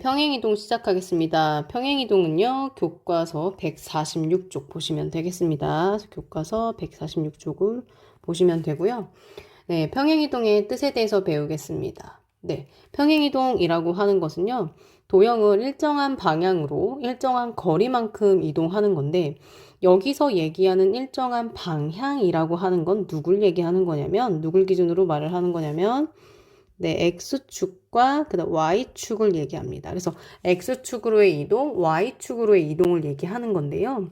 평행이동 시작하겠습니다. 평행이동은요, 교과서 146쪽 보시면 되겠습니다. 교과서 146쪽을 보시면 되고요. 네, 평행이동의 뜻에 대해서 배우겠습니다. 네, 평행이동이라고 하는 것은요, 도형을 일정한 방향으로 일정한 거리만큼 이동하는 건데, 여기서 얘기하는 일정한 방향이라고 하는 건 누굴 얘기하는 거냐면, 누굴 기준으로 말을 하는 거냐면, 네, X축과 그다음 Y축을 얘기합니다. 그래서 X축으로의 이동, Y축으로의 이동을 얘기하는 건데요.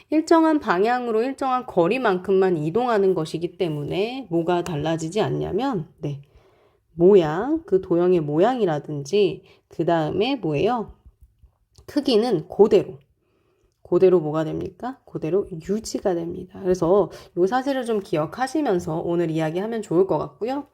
일정한 방향으로 일정한 거리만큼만 이동하는 것이기 때문에 뭐가 달라지지 않냐면, 네, 모양, 그 도형의 모양이라든지 그 다음에 뭐예요? 크기는 그대로 뭐가 됩니까? 그대로 유지가 됩니다. 그래서 이 사실을 좀 기억하시면서 오늘 이야기하면 좋을 것 같고요.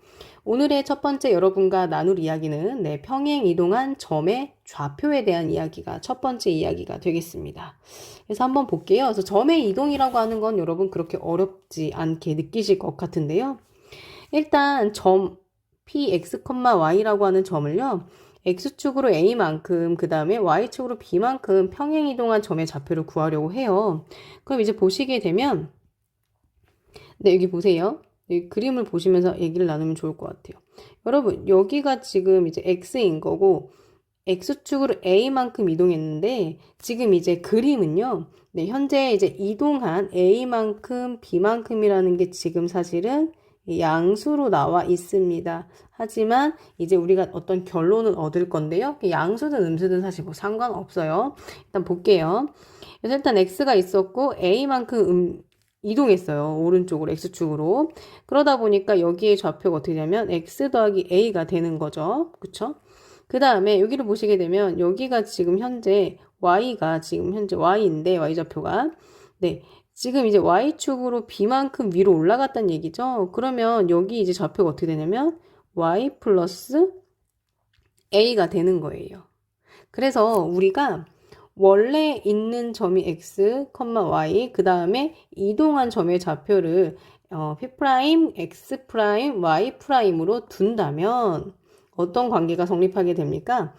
오늘의 첫 번째 여러분과 나눌 이야기는 평행 이동한 점의 좌표에 대한 이야기가 첫 번째 이야기가 되겠습니다. 그래서 한번 볼게요. 그래서 점의 이동이라고 하는 건 여러분 그렇게 어렵지 않게 느끼실 것 같은데요. 일단 점 px, y라고 하는 점을요. x축으로 a만큼, 그 다음에 y축으로 b만큼 평행 이동한 점의 좌표를 구하려고 해요. 그럼 이제 보시게 되면, 네, 여기 보세요. 여기 그림을 보시면서 얘기를 나누면 좋을 것 같아요. 여러분, 여기가 지금 이제 x인 거고, x축으로 a만큼 이동했는데, 지금 이제 그림은요, 네, 현재 이제 이동한 a만큼 b만큼이라는 게 지금 사실은 양수로 나와 있습니다. 하지만 이제 우리가 어떤 결론을 얻을 건데요. 양수든 음수든 사실 뭐 상관없어요. 일단 볼게요. 그래서 일단 x가 있었고 a만큼 이동했어요. 오른쪽으로 x축으로. 그러다 보니까 여기에 좌표가 어떻게 되냐면 x 더하기 a가 되는 거죠. 그쵸? 그 다음에 여기를 보시게 되면 여기가 지금 현재 y가 지금 현재 y인데 y좌표가 네. 지금 이제 y축으로 b만큼 위로 올라갔다는 얘기죠. 그러면 여기 이제 좌표가 어떻게 되냐면 y 플러스 a가 되는 거예요. 그래서 우리가 원래 있는 점이 x, y, 그 다음에 이동한 점의 좌표를 p', x', y''으로 둔다면 어떤 관계가 성립하게 됩니까?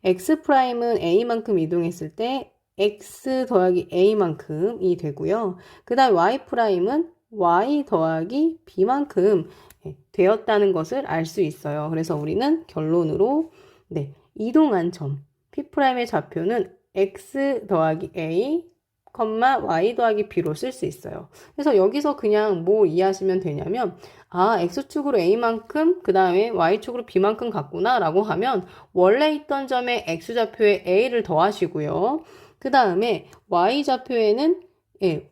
x'은 a만큼 이동했을 때 x 더하기 a만큼이 되고요. 그 다음 y'은 y 더하기 b만큼 되었다는 것을 알 수 있어요. 그래서 우리는 결론으로 네, 이동한 점 P'의 좌표는 x 더하기 a, y 더하기 b로 쓸 수 있어요. 그래서 여기서 그냥 뭐 이해하시면 되냐면 x축으로 a만큼 그 다음에 y축으로 b만큼 같구나 라고 하면 원래 있던 점에 x좌표에 a를 더하시고요. 그 다음에 y좌표에는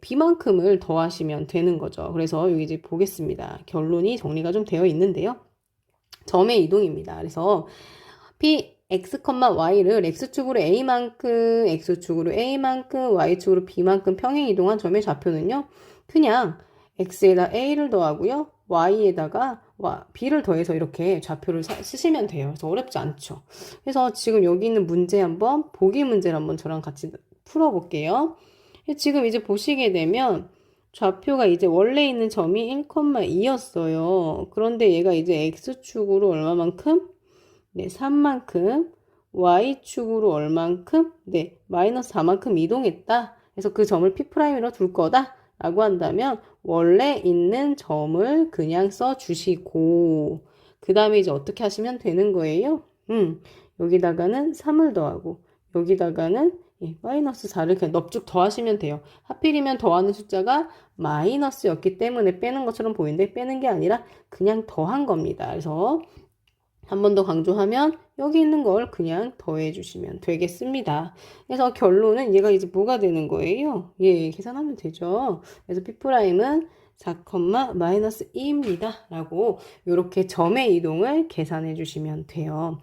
b만큼을 더하시면 되는 거죠. 그래서 여기 이제 보겠습니다. 결론이 정리가 좀 되어 있는데요. 점의 이동입니다. 그래서 x, y를 x축으로 a만큼, x축으로 a만큼, y축으로 b만큼 평행 이동한 점의 좌표는요. 그냥 x에다 a를 더하고요. y에다가 b를 더해서 이렇게 좌표를 쓰시면 돼요. 그래서 어렵지 않죠. 그래서 지금 여기 있는 문제 한번 보기 문제를 한번 저랑 같이 풀어볼게요. 지금 이제 보시게 되면 좌표가 이제 원래 있는 점이 1,2였어요. 그런데 얘가 이제 x축으로 얼마만큼? 네, 3만큼, y축으로 얼만큼? 네, 마이너스 4만큼 이동했다. 그래서 그 점을 P'으로 둘 거다. 라고 한다면, 원래 있는 점을 그냥 써주시고, 그 다음에 이제 어떻게 하시면 되는 거예요? 여기다가는 3을 더하고, 여기다가는 마이너스 4를 그냥 넙죽 더하시면 돼요. 하필이면 더하는 숫자가 마이너스였기 때문에 빼는 것처럼 보이는데, 빼는 게 아니라 그냥 더한 겁니다. 그래서, 한 번 더 강조하면 여기 있는 걸 그냥 더해 주시면 되겠습니다. 그래서 결론은 얘가 이제 뭐가 되는 거예요? 계산하면 되죠. 그래서 P'은 4, 마이너스 2입니다. 라고 이렇게 점의 이동을 계산해 주시면 돼요.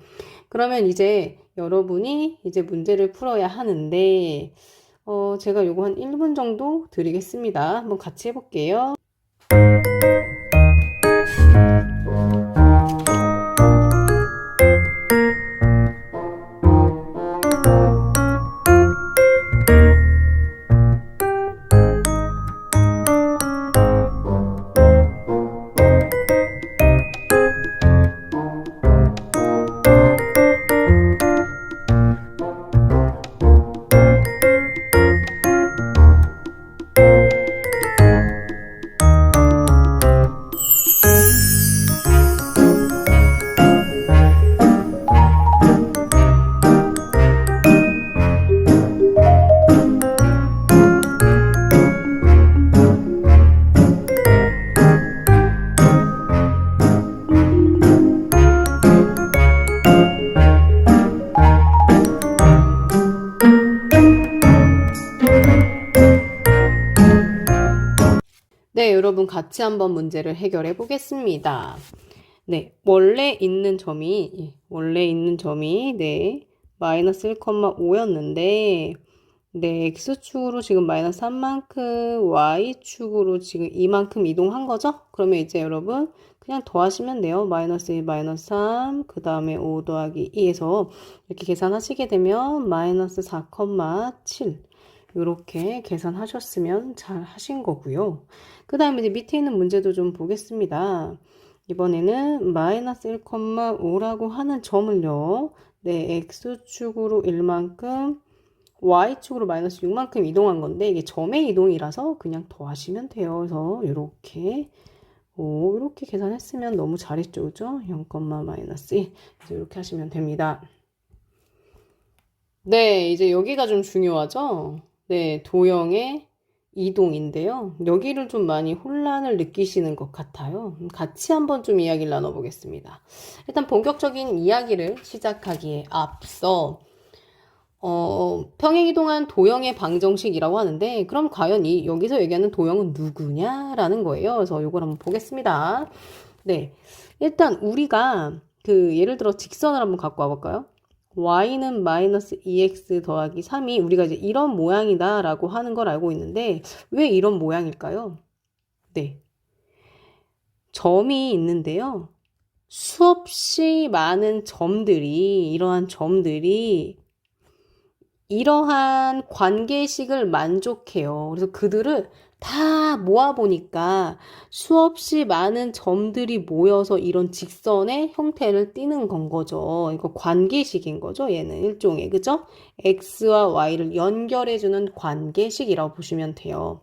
그러면 이제 여러분이 이제 문제를 풀어야 하는데 제가 요거 한 1분 정도 드리겠습니다. 한번 같이 해볼게요. 여러분 같이 한번 문제를 해결해 보겠습니다. 네, 원래 있는 점이 네, 마이너스 1,5였는데 네, x축으로 지금 마이너스 3만큼, y축으로 지금 이만큼 이동한 거죠? 그러면 이제 여러분 그냥 더하시면 돼요. 마이너스 1, 마이너스 3, 그 다음에 5 더하기 2에서 이렇게 계산하시게 되면 마이너스 4,7 이렇게 계산하셨으면 잘 하신 거고요. 그 다음에 이제 밑에 있는 문제도 좀 보겠습니다. 이번에는 마이너스 1,5라고 하는 점을요. 네, x축으로 1만큼, y축으로 마이너스 6만큼 이동한 건데 이게 점의 이동이라서 그냥 더하시면 돼요. 그래서 이렇게 계산했으면 너무 잘했죠. 그죠? 0, 마이너스 1. 그래서 이렇게 하시면 됩니다. 네, 이제 여기가 좀 중요하죠? 네, 도형의 이동인데요. 여기를 좀 많이 혼란을 느끼시는 것 같아요. 같이 한번 좀 이야기를 나눠보겠습니다. 일단 본격적인 이야기를 시작하기에 앞서 평행이동한 도형의 방정식이라고 하는데 그럼 과연 여기서 얘기하는 도형은 누구냐라는 거예요. 그래서 이걸 한번 보겠습니다. 네, 일단 우리가 예를 들어 직선을 한번 갖고 와볼까요? y는 마이너스 2x 더하기 3이 우리가 이제 이런 모양이다 라고 하는 걸 알고 있는데 왜 이런 모양일까요? 네, 점이 있는데요. 수없이 많은 점들이 이러한 관계식을 만족해요. 그래서 그들을 다 모아보니까 수없이 많은 점들이 모여서 이런 직선의 형태를 띠는 건 거죠. 이거 관계식인 거죠. 얘는 일종의, 그죠? x와 y를 연결해주는 관계식이라고 보시면 돼요.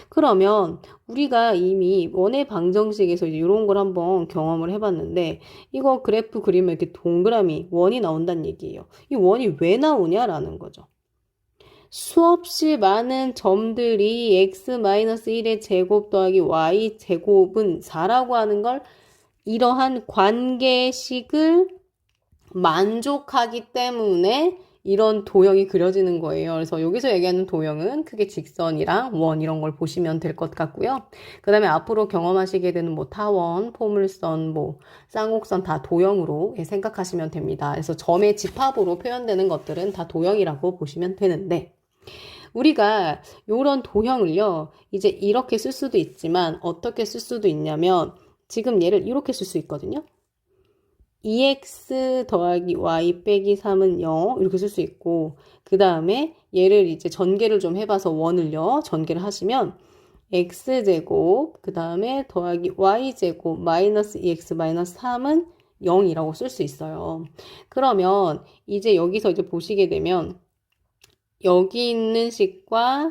그러면 우리가 이미 원의 방정식에서 이제 이런 걸 한번 경험을 해봤는데 이거 그래프 그리면 이렇게 동그라미 원이 나온다는 얘기예요. 이 원이 왜 나오냐라는 거죠. 수없이 많은 점들이 x-1의 제곱 더하기 y 제곱은 4라고 하는 걸 이러한 관계식을 만족하기 때문에 이런 도형이 그려지는 거예요. 그래서 여기서 얘기하는 도형은 크게 직선이랑 원 이런 걸 보시면 될 것 같고요. 그 다음에 앞으로 경험하시게 되는 타원, 포물선, 쌍곡선 다 도형으로 생각하시면 됩니다. 그래서 점의 집합으로 표현되는 것들은 다 도형이라고 보시면 되는데 우리가 이런 도형을요, 이제 이렇게 쓸 수도 있지만 어떻게 쓸 수도 있냐면 지금 얘를 이렇게 쓸 수 있거든요. 2x 더하기 y 빼기 3은 0 이렇게 쓸 수 있고 그 다음에 얘를 이제 전개를 좀 해봐서 원을요 전개를 하시면 x제곱 그 다음에 더하기 y제곱 마이너스 2x 마이너스 3은 0이라고 쓸 수 있어요. 그러면 이제 여기서 이제 보시게 되면 여기 있는 식과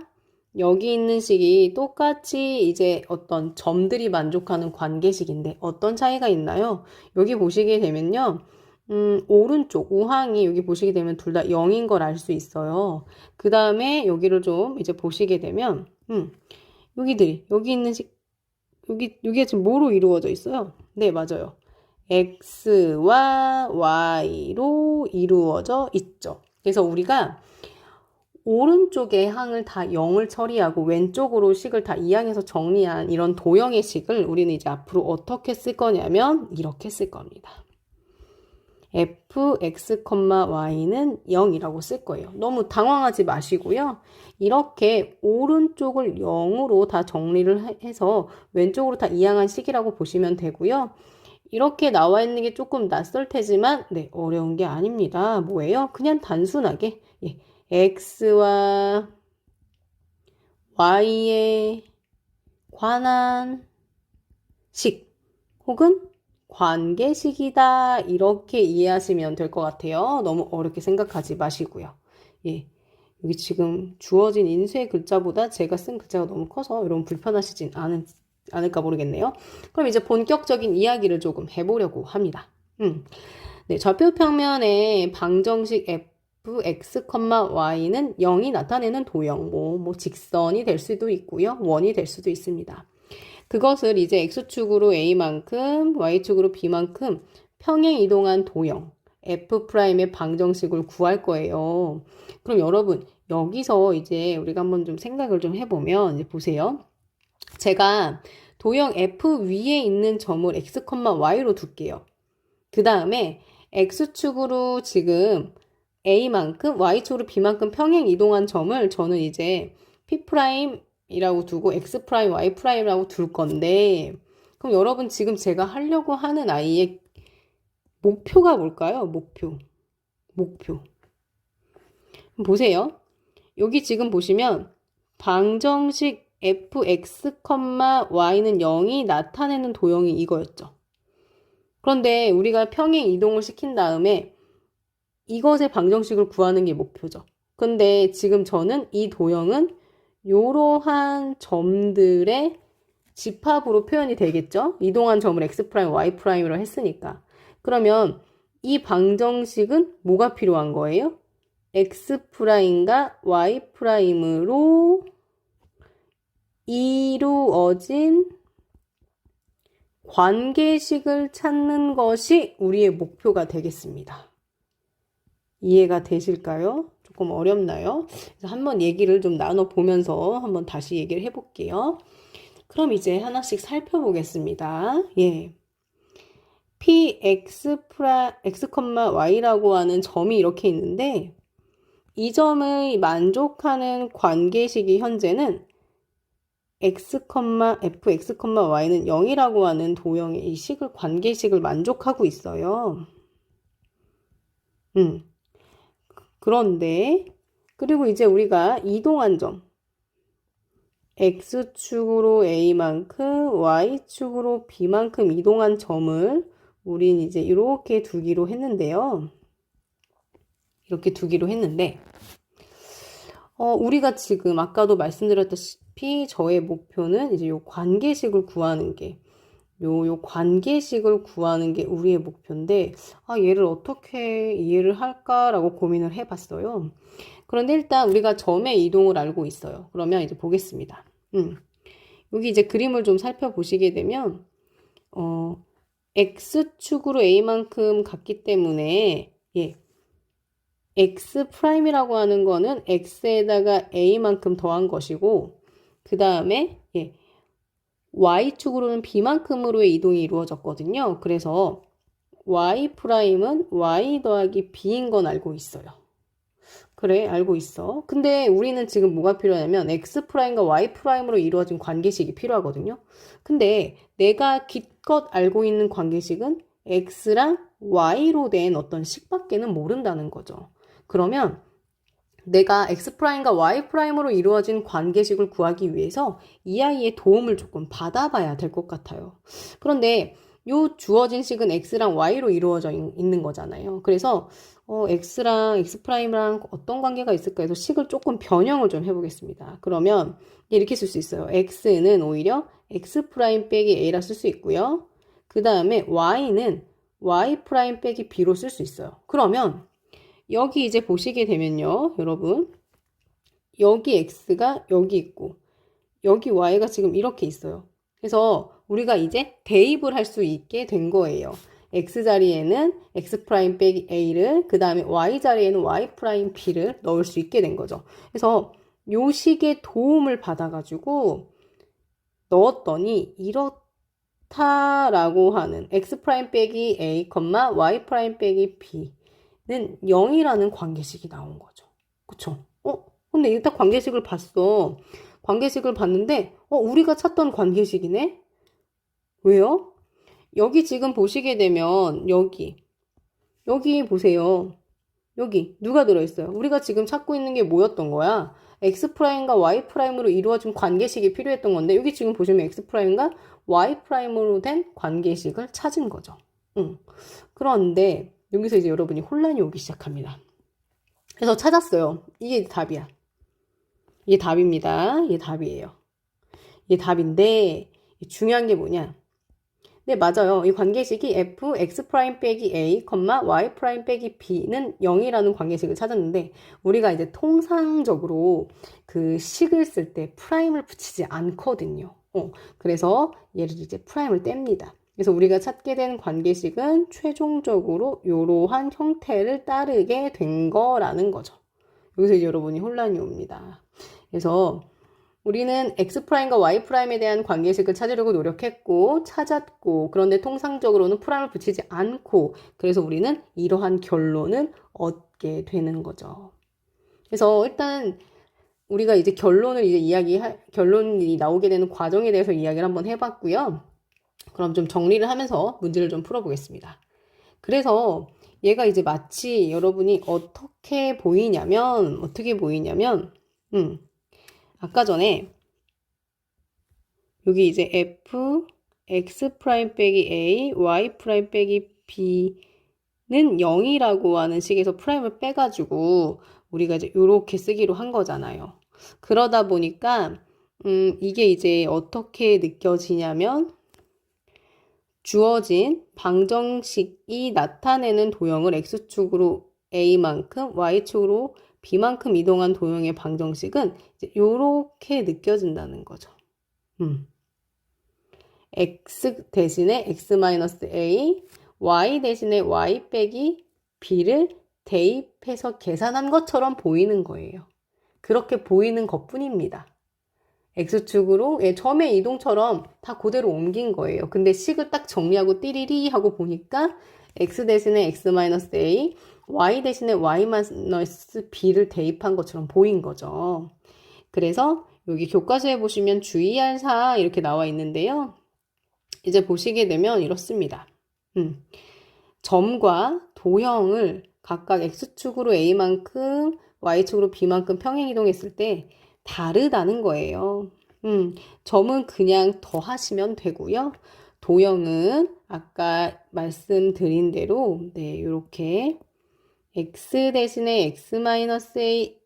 여기 있는 식이 똑같이 이제 어떤 점들이 만족하는 관계식인데 어떤 차이가 있나요? 여기 보시게 되면요. 오른쪽 우항이 여기 보시게 되면 둘 다 0인 걸 알 수 있어요. 그 다음에 여기를 좀 이제 보시게 되면 여기 있는 식 여기가 지금 뭐로 이루어져 있어요? 네, 맞아요. x와 y로 이루어져 있죠. 그래서 우리가 오른쪽에 항을 다 0을 처리하고 왼쪽으로 식을 다 이항해서 정리한 이런 도형의 식을 우리는 이제 앞으로 어떻게 쓸 거냐면 이렇게 쓸 겁니다. fx, y는 0이라고 쓸 거예요. 너무 당황하지 마시고요. 이렇게 오른쪽을 0으로 다 정리를 해서 왼쪽으로 다 이항한 식이라고 보시면 되고요. 이렇게 나와 있는 게 조금 낯설 테지만 네, 어려운 게 아닙니다. 뭐예요? 그냥 단순하게 x와 y에 관한 식 혹은 관계식이다 이렇게 이해하시면 될 것 같아요. 너무 어렵게 생각하지 마시고요. 여기 지금 주어진 인쇄 글자보다 제가 쓴 글자가 너무 커서 여러분 불편하시진 않을까 모르겠네요. 그럼 이제 본격적인 이야기를 조금 해보려고 합니다. 네, 좌표평면의 방정식 fx, y는 0이 나타내는 도형, 직선이 될 수도 있고요. 원이 될 수도 있습니다. 그것을 이제 x축으로 a만큼, y축으로 b만큼 평행 이동한 도형, f'의 방정식을 구할 거예요. 그럼 여러분, 여기서 이제 우리가 한번 좀 생각을 좀 해보면, 이제 보세요. 제가 도형 F 위에 있는 점을 x, y로 둘게요. 그 다음에 x축으로 지금 a만큼, y축으로 b만큼 평행 이동한 점을 저는 이제 p'이라고 두고 x', y'라고 둘 건데, 그럼 여러분 지금 제가 하려고 하는 아이의 목표가 뭘까요? 목표. 보세요. 여기 지금 보시면 방정식 fx, y는 0이 나타내는 도형이 이거였죠. 그런데 우리가 평행 이동을 시킨 다음에 이것의 방정식을 구하는 게 목표죠. 근데 지금 저는 이 도형은 이러한 점들의 집합으로 표현이 되겠죠? 이동한 점을 x', y'로 했으니까. 그러면 이 방정식은 뭐가 필요한 거예요? x'과 y'으로 이루어진 관계식을 찾는 것이 우리의 목표가 되겠습니다. 이해가 되실까요? 조금 어렵나요? 그래서 한번 얘기를 좀 나눠보면서 한번 다시 얘기를 해볼게요. 그럼 이제 하나씩 살펴보겠습니다. 예. px, y라고 하는 점이 이렇게 있는데 이 점의 만족하는 관계식이 현재는 x, fx, y는 0이라고 하는 도형의 이 관계식을 만족하고 있어요. 그런데 그리고 이제 우리가 이동한 점 x축으로 a만큼 y축으로 b만큼 이동한 점을 우린 이제 이렇게 두기로 했는데요. 이렇게 두기로 했는데 우리가 지금 아까도 말씀드렸다시피 저의 목표는 이제 요 관계식을 구하는 게 요 관계식을 구하는 게 우리의 목표인데 얘를 어떻게 이해를 할까라고 고민을 해봤어요. 그런데 일단 우리가 점의 이동을 알고 있어요. 그러면 이제 보겠습니다. 여기 이제 그림을 좀 살펴보시게 되면 x축으로 a만큼 갔기 때문에 x'이라고 하는 거는 x에다가 a만큼 더한 것이고 그 다음에 y축으로는 b만큼으로의 이동이 이루어졌거든요. 그래서 y'은 y 더하기 b인 건 알고 있어요. 그래, 알고 있어. 근데 우리는 지금 뭐가 필요하냐면 x'과 y'으로 이루어진 관계식이 필요하거든요. 근데 내가 기껏 알고 있는 관계식은 x랑 y로 된 어떤 식밖에는 모른다는 거죠. 그러면 내가 x'과 y'으로 이루어진 관계식을 구하기 위해서 이 아이의 도움을 조금 받아봐야 될 것 같아요. 그런데 요 주어진 식은 x랑 y로 이루어져 있는 거잖아요. 그래서 x랑 x'랑 어떤 관계가 있을까 해서 식을 조금 변형을 좀 해보겠습니다. 그러면 이렇게 쓸 수 있어요. x는 오히려 x' 빼기 a라 쓸 수 있고요. 그 다음에 y는 y' 빼기 b로 쓸 수 있어요. 그러면 여기 이제 보시게 되면요, 여러분. 여기 x가 여기 있고, 여기 y가 지금 이렇게 있어요. 그래서 우리가 이제 대입을 할 수 있게 된 거예요. x 자리에는 x' 빼기 a를, 그 다음에 y 자리에는 y' b를 넣을 수 있게 된 거죠. 그래서 요 식의 도움을 받아가지고 넣었더니 이렇다라고 하는 x' 빼기 a, y' 빼기 b 는 0이라는 관계식이 나온 거죠. 그쵸? 근데 일단 관계식을 봤어. 관계식을 봤는데, 우리가 찾던 관계식이네? 왜요? 여기 지금 보시게 되면, 여기 보세요. 여기, 누가 들어있어요? 우리가 지금 찾고 있는 게 뭐였던 거야? x'과 y'으로 이루어진 관계식이 필요했던 건데, 여기 지금 보시면 x'과 y'으로 된 관계식을 찾은 거죠. 그런데, 여기서 이제 여러분이 혼란이 오기 시작합니다. 그래서 찾았어요. 이게 답이야. 이게 답입니다. 이게 답이에요. 이게 답인데 중요한 게 뭐냐? 네, 맞아요. 이 관계식이 f, x' 빼기 a, y' 빼기 b는 0이라는 관계식을 찾았는데 우리가 이제 통상적으로 그 식을 쓸 때 프라임을 붙이지 않거든요. 그래서 얘를 이제 프라임을 뗍니다. 그래서 우리가 찾게 된 관계식은 최종적으로 이러한 형태를 따르게 된 거라는 거죠. 여기서 이제 여러분이 혼란이 옵니다. 그래서 우리는 X'과 Y'에 대한 관계식을 찾으려고 노력했고, 찾았고, 그런데 통상적으로는 프라임을 붙이지 않고, 그래서 우리는 이러한 결론을 얻게 되는 거죠. 그래서 일단 우리가 이제 결론을 결론이 나오게 되는 과정에 대해서 이야기를 한번 해봤고요. 그럼 좀 정리를 하면서 문제를 좀 풀어보겠습니다. 그래서 얘가 이제 마치 여러분이 어떻게 보이냐면, 아까 전에 여기 이제 f x 프라임 빼기 a y 프라임 빼기 b는 0이라고 하는 식에서 프라임을 빼가지고 우리가 이제 이렇게 쓰기로 한 거잖아요. 그러다 보니까 이게 이제 어떻게 느껴지냐면 주어진 방정식이 나타내는 도형을 x축으로 a만큼 y축으로 b만큼 이동한 도형의 방정식은 이제 이렇게 느껴진다는 거죠. x 대신에 x-a, y 대신에 y 빼기 b를 대입해서 계산한 것처럼 보이는 거예요. 그렇게 보이는 것뿐입니다. x축으로 점의 이동처럼 다 그대로 옮긴 거예요. 근데 식을 딱 정리하고 띠리리 하고 보니까 x 대신에 x-a, y 대신에 y-b를 대입한 것처럼 보인 거죠. 그래서 여기 교과서에 보시면 주의할 사항 이렇게 나와 있는데요. 이제 보시게 되면 이렇습니다. 점과 도형을 각각 x축으로 a만큼 y축으로 b만큼 평행이동했을 때 다르다는 거예요. 점은 그냥 더하시면 되고요. 도형은 아까 말씀드린 대로 이렇게 x 대신에 x-a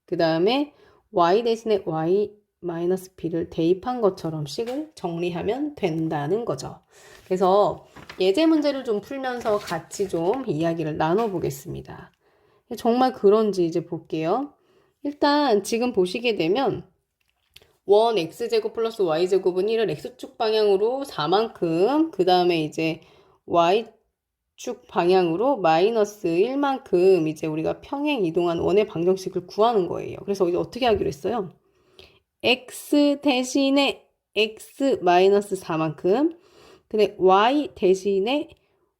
그 다음에 y 대신에 y-b를 대입한 것처럼 식을 정리하면 된다는 거죠. 그래서 예제 문제를 좀 풀면서 같이 좀 이야기를 나눠보겠습니다. 정말 그런지 이제 볼게요. 일단 지금 보시게 되면 원 x제곱 플러스 y제곱은 1을 x축 방향으로 4만큼 그 다음에 이제 y축 방향으로 마이너스 1만큼 이제 우리가 평행 이동한 원의 방정식을 구하는 거예요. 그래서 이제 어떻게 하기로 했어요? x 대신에 x 마이너스 4만큼 근데 y 대신에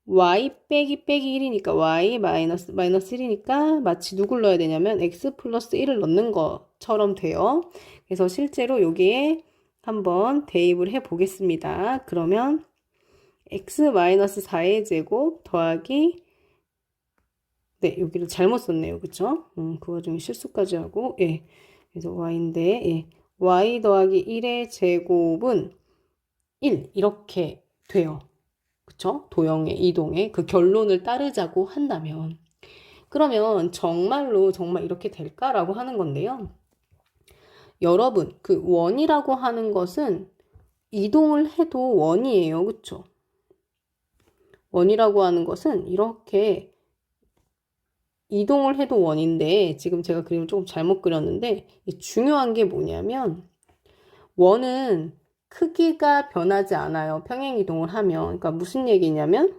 y 빼기 1이니까 y 마이너스 1이니까 마치 누굴 넣어야 되냐면 x 플러스 1을 넣는 것처럼 돼요. 그래서 실제로 여기에 한번 대입을 해 보겠습니다. 그러면 x 마이너스 4의 제곱 더하기 여기를 잘못 썼네요. 그쵸? 그 와중에 실수까지 하고 그래서 y인데 y 더하기 1의 제곱은 1 이렇게 돼요. 그쵸? 도형의 이동에 그 결론을 따르자고 한다면 그러면 정말 이렇게 될까라고 하는 건데요. 여러분 그 원이라고 하는 것은 이동을 해도 원이에요. 그쵸? 원이라고 하는 것은 이렇게 이동을 해도 원인데 지금 제가 그림을 조금 잘못 그렸는데 중요한 게 뭐냐면 원은 크기가 변하지 않아요. 평행 이동을 하면. 그러니까 무슨 얘기냐면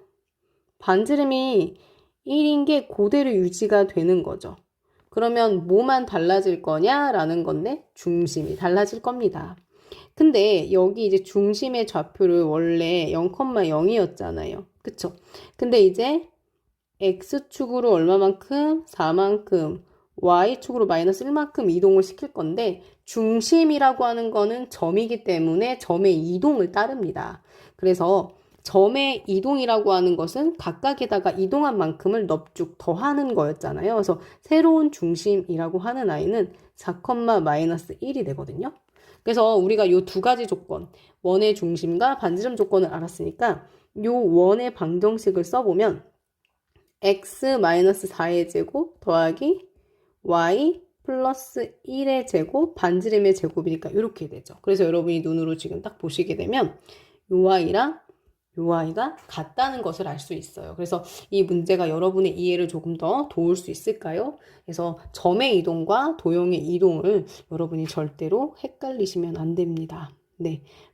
반지름이 1인 게 그대로 유지가 되는 거죠. 그러면 뭐만 달라질 거냐라는 건데 중심이 달라질 겁니다. 근데 여기 이제 중심의 좌표를 원래 0,0이었잖아요. 그쵸? 근데 이제 x축으로 얼마만큼? 4만큼 y축으로 마이너스 1만큼 이동을 시킬 건데 중심이라고 하는 거는 점이기 때문에 점의 이동을 따릅니다. 그래서 점의 이동이라고 하는 것은 각각에다가 이동한 만큼을 넙죽 더하는 거였잖아요. 그래서 새로운 중심이라고 하는 아이는 4, 마이너스 1이 되거든요. 그래서 우리가 이 두 가지 조건, 원의 중심과 반지름 조건을 알았으니까 이 원의 방정식을 써보면 x-4의 제곱 더하기 y 플러스 1의 제곱 반지름의 제곱이니까 이렇게 되죠. 그래서 여러분이 눈으로 지금 딱 보시게 되면 요 y랑 요 y가 같다는 것을 알 수 있어요. 그래서 이 문제가 여러분의 이해를 조금 더 도울 수 있을까요? 그래서 점의 이동과 도형의 이동을 여러분이 절대로 헷갈리시면 안 됩니다.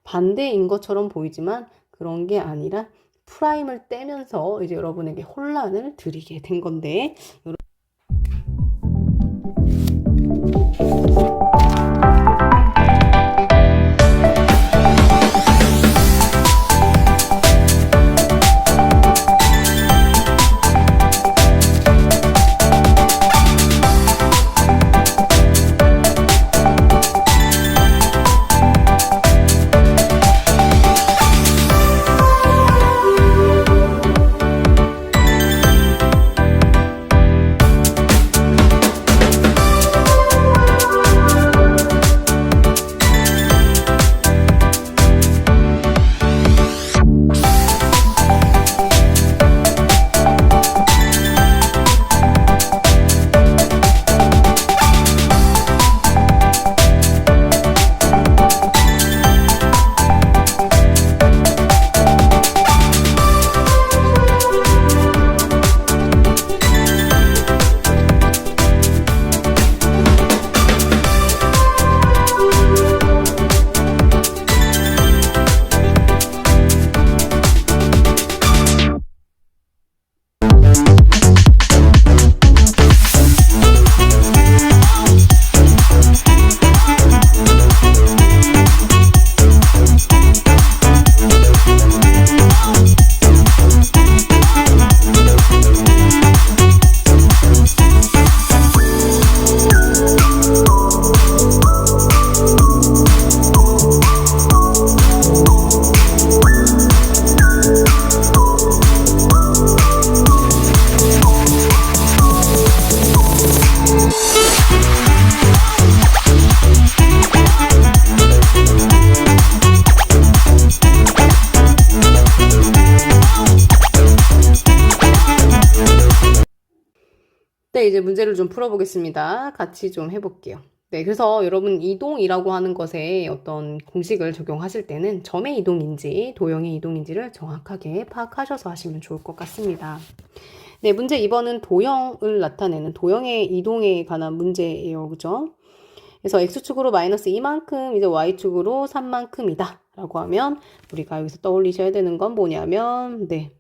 반대인 것처럼 보이지만 그런 게 아니라 프라임을 떼면서 이제 여러분에게 혼란을 드리게 된 건데 네, 이제 문제를 좀 풀어보겠습니다. 같이 좀 해볼게요. 네, 그래서 여러분 이동이라고 하는 것에 어떤 공식을 적용하실 때는 점의 이동인지 도형의 이동인지를 정확하게 파악하셔서 하시면 좋을 것 같습니다. 네, 문제 2번은 도형을 나타내는 도형의 이동에 관한 문제예요. 그죠? 그래서 x축으로 마이너스 2만큼, 이제 y축으로 3만큼이다. 라고 하면 우리가 여기서 떠올리셔야 되는 건 뭐냐면, 네.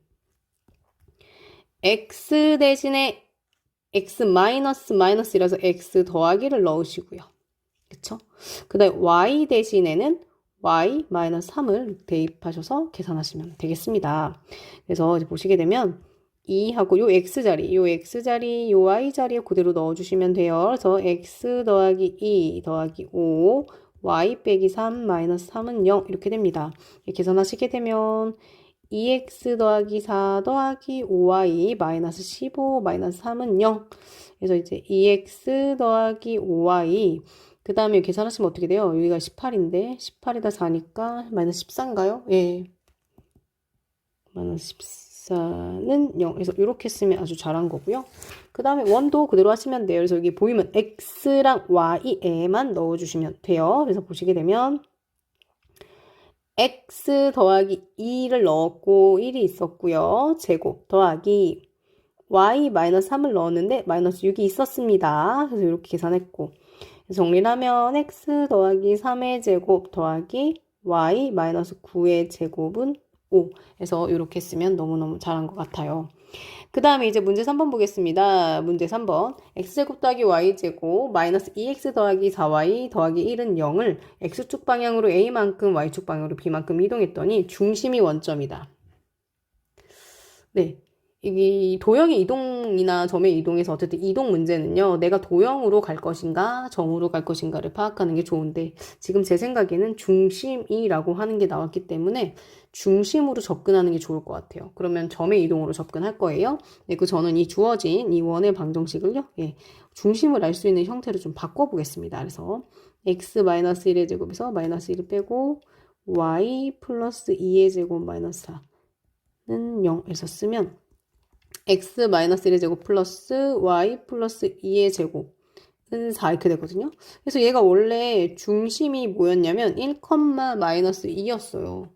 x 대신에 x 마이너스 마이너스이라서 x 더하기를 넣으시고요. 그쵸? 그 다음에 y 대신에는 y 마이너스 3을 대입하셔서 계산하시면 되겠습니다. 그래서 이제 보시게 되면 2하고 요 x자리, 요 y자리에 그대로 넣어주시면 돼요. 그래서 x 더하기 2 더하기 5, y 빼기 3 마이너스 3은 0 이렇게 됩니다. 계산하시게 되면 2x 더하기 4 더하기 5y 마이너스 15 마이너스 3은 0. 그래서 이제 2x 더하기 5y 그 다음에 계산하시면 어떻게 돼요? 여기가 18인데 18에다 4니까 마이너스 14인가요? 예. 마이너스 14는 0. 그래서 이렇게 쓰면 아주 잘한 거고요. 그 다음에 원도 그대로 하시면 돼요. 그래서 여기 보이면 x랑 y에만 넣어주시면 돼요. 그래서 보시게 되면 x 더하기 2를 넣었고 1이 있었고요. 제곱 더하기 y 마이너스 3을 넣었는데 마이너스 6이 있었습니다. 그래서 이렇게 계산했고 정리를 하면 x 더하기 3의 제곱 더하기 y 마이너스 9의 제곱은 5. 그래서 이렇게 쓰면 너무너무 잘한 것 같아요. 그 다음에 이제 문제 3번 보겠습니다. 문제 3번 x제곱 더하기 y제곱 마이너스 2x 더하기 4y 더하기 1은 0을 x축 방향으로 a만큼 y축 방향으로 b만큼 이동했더니 중심이 원점이다. 네. 이 도형의 이동이나 점의 이동에서 어쨌든 이동 문제는요. 내가 도형으로 갈 것인가 점으로 갈 것인가를 파악하는 게 좋은데 지금 제 생각에는 중심이라고 하는 게 나왔기 때문에 중심으로 접근하는 게 좋을 것 같아요. 그러면 점의 이동으로 접근할 거예요. 네, 그 저는 이 주어진 이 원의 방정식을요. 예, 중심을 알 수 있는 형태로 좀 바꿔보겠습니다. 그래서 x-1의 제곱에서 마이너스 1을 빼고 y 플러스 2의 제곱 마이너스 4는 0에서 쓰면 x-1의 제곱 플러스 y 플러스 2의 제곱은 4 이렇게 되거든요. 그래서 얘가 원래 중심이 뭐였냐면 1, 마이너스 2였어요.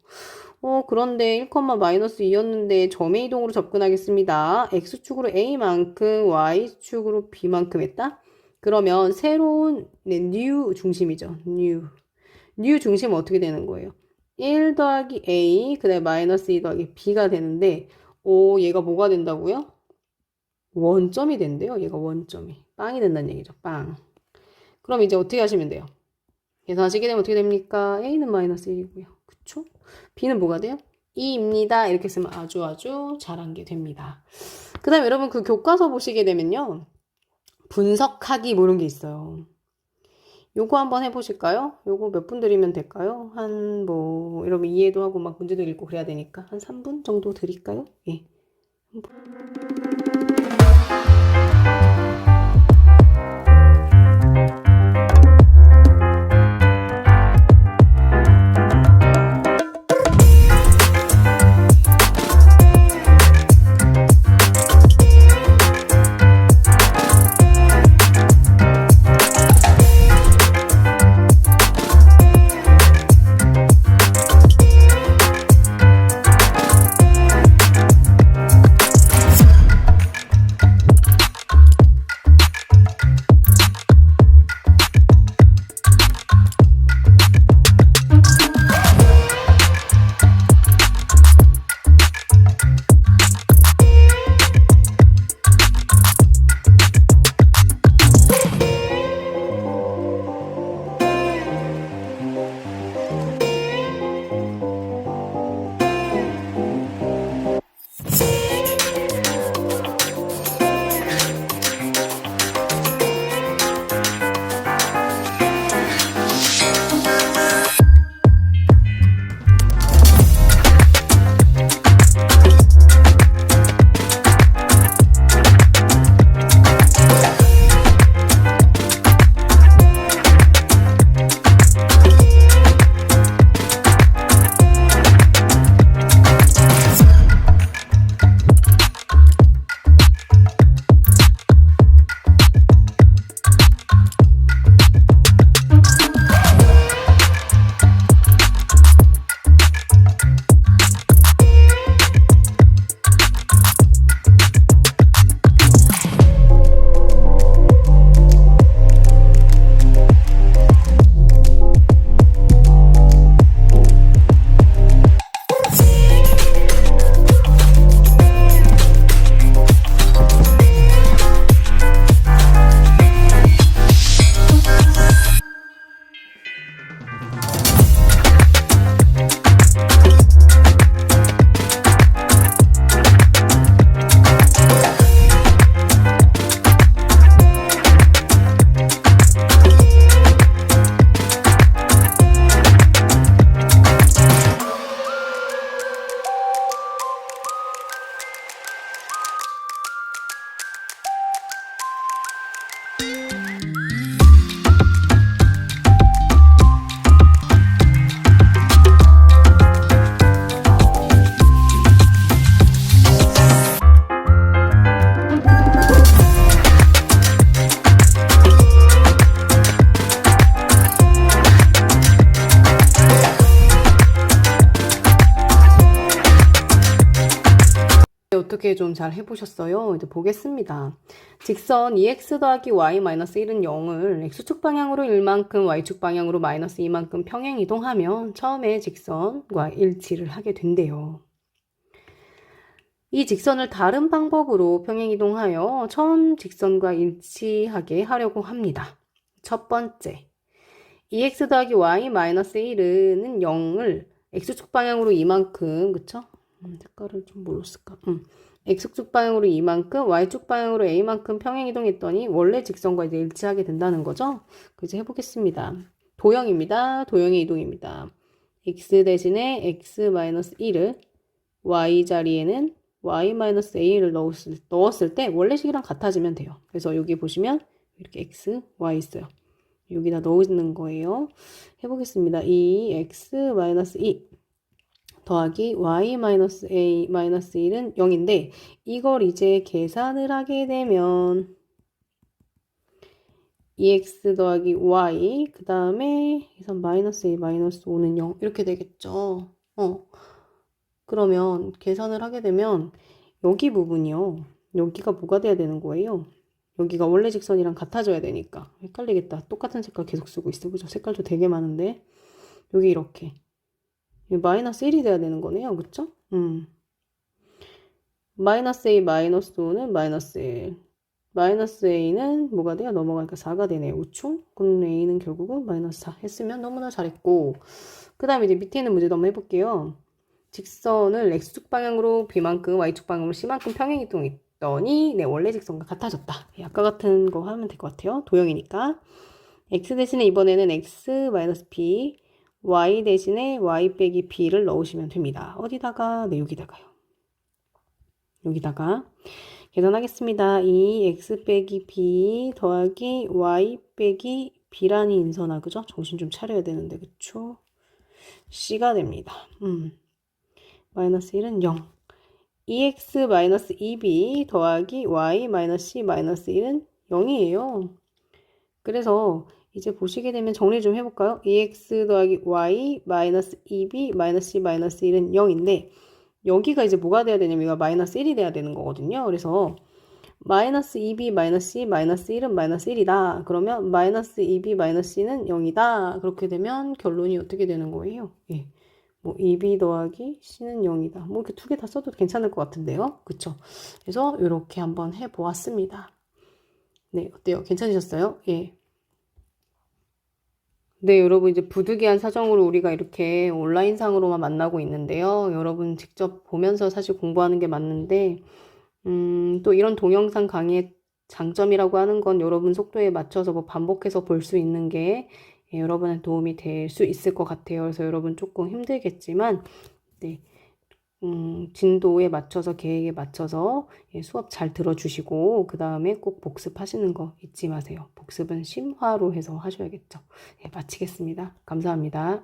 그런데 1, 마이너스 2였는데 점의 이동으로 접근하겠습니다. x축으로 a만큼 y축으로 b만큼 했다? 그러면 새로운 new 중심이죠. new 중심은 어떻게 되는 거예요? 1 더하기 a 그 다음에 마이너스 2 더하기 b가 되는데 얘가 뭐가 된다고요? 원점이 된대요. 얘가 원점이. 빵이 된다는 얘기죠. 빵. 그럼 이제 어떻게 하시면 돼요? 계산하시게 되면 어떻게 됩니까? a는 마이너스 1이고요. 그쵸? b는 뭐가 돼요? 2입니다. 이렇게 쓰면 아주 잘한 게 됩니다. 그 다음에 여러분 그 교과서 보시게 되면요. 분석하기 뭐 이런 게 있어요. 요거 한번 해보실까요? 요거 몇 분 드리면 될까요? 여러분 이해도 하고 막 문제도 읽고 그래야 되니까 한 3분 정도 드릴까요? 예. 어떻게 좀 잘 해보셨어요? 이제 보겠습니다. 직선 2x 더하기 y-1은 0을 x축 방향으로 1만큼, y축 방향으로 마이너스 2만큼 평행 이동하면 처음에 직선과 일치를 하게 된대요. 이 직선을 다른 방법으로 평행 이동하여 처음 직선과 일치하게 하려고 합니다. 첫 번째, 2x 더하기 y-1은 0을 x축 방향으로 이만큼, 그쵸? 색깔을 좀 뭘로 쓸까? x축 방향으로 이만큼, y축 방향으로 a만큼 평행 이동했더니 원래 직선과 이제 일치하게 된다는 거죠? 그래서 해보겠습니다. 도형입니다. 도형의 이동입니다. x 대신에 x-1을 y 자리에는 y-a를 넣었을 때 원래식이랑 같아지면 돼요. 그래서 여기 보시면 이렇게 x, y 있어요. 여기다 넣는 거예요. 해보겠습니다. 2x-2 더하기 y-a-1은 0인데 이걸 이제 계산을 하게 되면 2x 더하기 y 그 다음에 계산 마이너스 a 마이너스 5는 0 이렇게 되겠죠. 그러면 계산을 하게 되면 여기 부분이요. 여기가 뭐가 돼야 되는 거예요? 여기가 원래 직선이랑 같아져야 되니까. 헷갈리겠다. 똑같은 색깔 계속 쓰고 있어. 그죠? 색깔도 되게 많은데. 여기 이렇게. 마이너스 1이 돼야 되는 거네요. 그쵸? 마이너스 a 마이너스 5는 마이너스 1. 마이너스 a는 뭐가 돼요? 넘어가니까 4가 되네요. 우총? 그럼 a는 결국은 마이너스 4 했으면 너무나 잘했고. 그 다음에 이제 밑에 있는 문제도 한번 해볼게요. 직선을 x축 방향으로 b만큼, y축 방향으로 c만큼 평행 이동했더니 원래 직선과 같아졌다. 아까 같은 거 하면 될 것 같아요. 도형이니까. x 대신에 이번에는 x-b, y 대신에 y 빼기 b를 넣으시면 됩니다. 어디다가? 네, 여기다가요. 여기다가 계산하겠습니다. 2x 빼기 b 더하기 y 빼기 b라는 인선아, 그죠? 정신 좀 차려야 되는데, 그쵸? c가 됩니다. 마이너스 1은 0. 2x 마이너스 2b 더하기 y 마이너스 c 마이너스 1은 0이에요. 그래서 이제 보시게 되면 정리 좀 해볼까요? 2x 더하기 y 마이너스 2b 마이너스 c 마이너스 1은 0인데 여기가 이제 뭐가 돼야 되냐면 이거 마이너스 1이 돼야 되는 거거든요. 그래서 마이너스 2b 마이너스 c 마이너스 1은 마이너스 1이다. 그러면 마이너스 2b 마이너스 c는 0이다. 그렇게 되면 결론이 어떻게 되는 거예요? 예. 뭐 2b 더하기 c는 0이다. 뭐 이렇게 두 개 다 써도 괜찮을 것 같은데요. 그쵸? 그래서 이렇게 한번 해보았습니다. 네, 어때요? 괜찮으셨어요? 예. 네, 여러분 이제 부득이한 사정으로 우리가 이렇게 온라인상으로만 만나고 있는데요. 여러분 직접 보면서 사실 공부하는 게 맞는데 또 이런 동영상 강의의 장점이라고 하는 건 여러분 속도에 맞춰서 뭐 반복해서 볼 수 있는 게 여러분한테 도움이 될 수 있을 것 같아요. 그래서 여러분 조금 힘들겠지만 네, 진도에 맞춰서 계획에 맞춰서 수업 잘 들어주시고 그 다음에 꼭 복습하시는 거 잊지 마세요. 복습은 심화로 해서 하셔야겠죠. 마치겠습니다. 감사합니다.